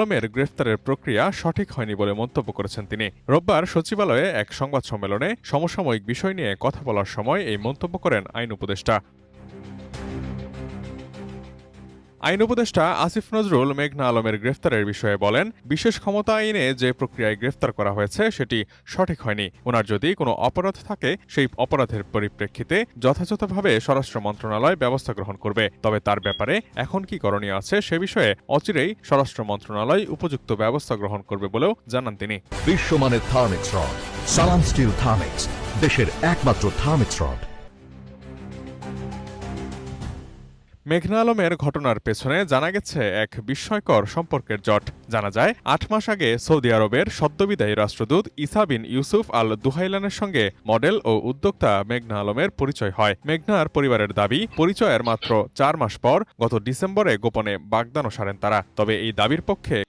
আলমের গ্রেফতারের প্রক্রিয়া সঠিক হয়নি বলে মন্তব্য করেছেন তিনি। রোববার সচিবালয়ে এক সংবাদ সম্মেলনে সমসাময়িক বিষয় নিয়ে কথা বলার সময় এই মন্তব্য করেন আইন উপদেষ্টা। আইন উপদেষ্টা আসিফ নজরুল মেঘনা আলমের গ্রেফতারের বিষয়ে বলেন, বিশেষ ক্ষমতা আইনে যে প্রক্রিয়ায় গ্রেফতার করা হয়েছে সেটি সঠিক হয়নি। ওনার যদি কোনো অপরাধ থাকে সেই অপরাধের পরিপ্রেক্ষিতে যথাযথভাবে স্বরাষ্ট্র মন্ত্রণালয় ব্যবস্থা গ্রহণ করবে। তবে তার ব্যাপারে এখন কি করণীয় আছে সে বিষয়ে অচিরেই স্বরাষ্ট্র মন্ত্রণালয় উপযুক্ত ব্যবস্থা গ্রহণ করবে বলেও জানান তিনি। বিশ্বমানের থার্মিক্স রড, সালাম স্টিল থার্মিক্স, দেশের একমাত্র থার্মিক্স রড। মেঘনা আলমের ঘটনার পেছনে জানা গেছে এক বিস্ময়কর সম্পর্কের জট। জানা যায় ৮ মাস আগে সৌদি আরবের সদ্যবিদায়ী রাষ্ট্রদূত ইসা বিন ইউসুফ আল দুহাইলানের সঙ্গে মডেল ও উদ্যোক্তা মেঘনা আলমের পরিচয় হয়। মেঘনার পরিবারের দাবি, পরিচয়ের মাত্র ৪ মাস পর গত ডিসেম্বরে গোপনে বাগদানও সারেন তারা। তবে এই দাবির পক্ষে